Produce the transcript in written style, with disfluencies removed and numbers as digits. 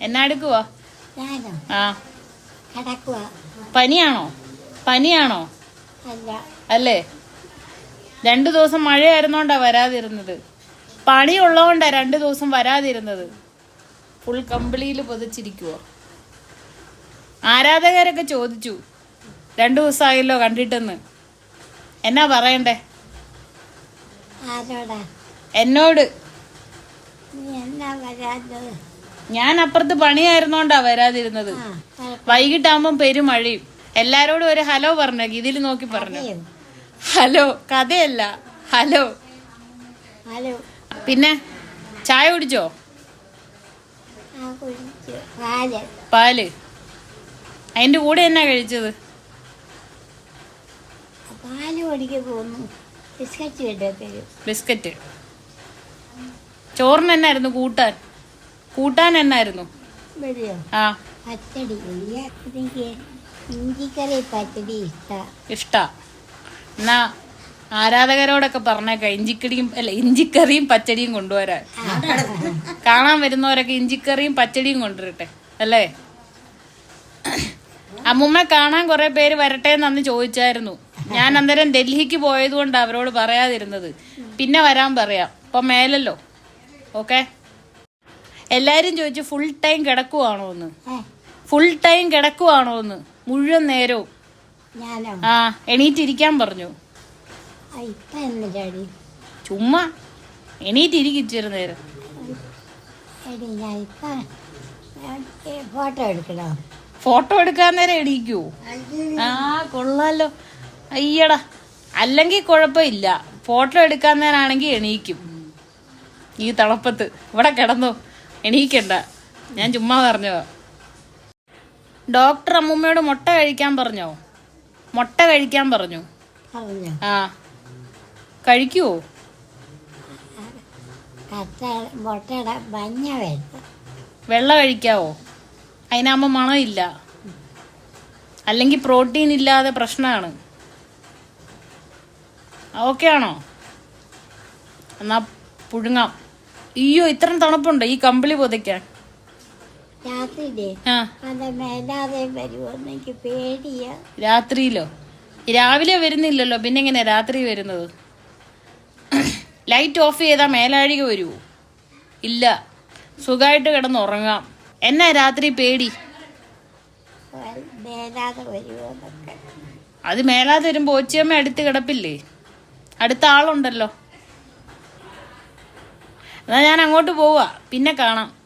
എന്നാ എടുക്കുവാ? ഞാനോ ആ കിടക്കുക. പനിയാണോ? അല്ല, അല്ലേ? 2 ദിവസം മഴയായിരുന്നോണ്ടാ വരാതിരുന്നത്. പണിയുള്ളതുകൊണ്ടാ 2 ദിവസം വരാതിരുന്നത്. ഫുൾ കമ്പിളിയിൽ പൊതിച്ചിരിക്കുവോ? ആരാധകരൊക്കെ ചോദിച്ചു 2 ദിവസമായല്ലോ കണ്ടിട്ടെന്ന്. എന്നാ പറയണ്ടേ? ആരോടാ? എന്നോട്. നീ എന്നാ വരാത്തത്? ഞാൻ അപ്പുറത്ത് പണിയായിരുന്നോണ്ടാ വരാതിരുന്നത്. വൈകിട്ടാകുമ്പം പെരുമഴയും. എല്ലാരോടും ഒരു ഹലോ പറഞ്ഞേക്ക്. ഇതിൽ നോക്കി പറഞ്ഞു. ഹലോ, കഥയല്ല, ഹലോ. ഹലോ. പിന്നെ ചായ കുടിച്ചോ? കുടിച്ചു. പാല്. അതിന്റെ കൂടെ എന്നാ കഴിച്ചത്? പാല് കുടിക്കാൻ പോന്നു. ബിസ്ക്കറ്റ് കിട്ടും. ബിസ്ക്കറ്റ്. ചോറിന് എന്നായിരുന്നു കൂട്ടാൻ എന്നായിരുന്നു? ആ, പച്ചടി. എനിക്ക് ഇഞ്ചിക്കറി പച്ചടി ഇഷ്ടാ. എന്നാ ആരാധകരോടൊക്കെ പറഞ്ഞേക്ക ഇഞ്ചിക്കറിയും പച്ചടിയും കൊണ്ടുവരാൻ. കാണാൻ വരുന്നവരൊക്കെ ഇഞ്ചിക്കറിയും പച്ചടിയും കൊണ്ടുവരട്ടെ, അല്ലേ? അമ്മുമ്മ കാണാൻ കുറെ പേര് വരട്ടെ എന്ന് ചോദിച്ചായിരുന്നു. ഞാൻ അന്നേരം ഡൽഹിക്ക് പോയത് കൊണ്ട് അവരോട് പറയാതിരുന്നത്. പിന്നെ വരാൻ പറയാം. ഇപ്പൊ മേലല്ലോ. ഓക്കെ. എല്ലാരും ചോദിച്ചു ഫുൾ ടൈം കിടക്കുവാണോ എന്ന്. മുഴുവൻ നേരവും. ആ, എണീറ്റിരിക്കാൻ പറഞ്ഞു. ചുമ്മാ എണീറ്റിരിക്കിച്ചിരു നേരം. ഫോട്ടോ എടുക്കാൻ നേരം എണീക്കൂ? ആ, കൊള്ളാലോ. അയ്യടാ, അല്ലെങ്കിൽ കുഴപ്പമില്ല. ഫോട്ടോ എടുക്കാൻ നേരാണെങ്കിൽ എണീക്കും. ഈ തണുപ്പത്ത് ഇവിടെ കിടന്നു എണീക്കണ്ട. ഞാൻ ചുമ്മാ പറഞ്ഞോ. ഡോക്ടർ അമ്മൂമ്മയോട് മുട്ട കഴിക്കാൻ പറഞ്ഞു. ആ, കഴിക്കുവോ? വെള്ള കഴിക്കാവോ? അതിനാകുമ്പോ മണമില്ല. അല്ലെങ്കിൽ പ്രോട്ടീൻ ഇല്ലാതെ പ്രശ്നമാണ്. ഓക്കെ ആണോ? എന്നാ പുഴുങ്ങാം. അയ്യോ, ഇത്രയും തണുപ്പുണ്ടോ ഈ കമ്പിളി പൊതിക്കാൻ? രാത്രിയിലോ? രാവിലെ വരുന്നില്ലല്ലോ, പിന്നെ എങ്ങനെയാ രാത്രി വരുന്നത്? ലൈറ്റ് ഓഫ് ചെയ്താൽ മേലാഴിക വരുമോ? ഇല്ല. സുഖമായിട്ട് കിടന്നുറങ്ങാം. എന്നാ രാത്രി പേടി? അത് മേലാതെ വരുമ്പോ ഒച്ചയമ്മ അടുത്ത് കിടപ്പില്ലേ? അടുത്ത ആളുണ്ടല്ലോ. എന്നാ ഞാൻ അങ്ങോട്ട് പോവാ. പിന്നെ കാണാം.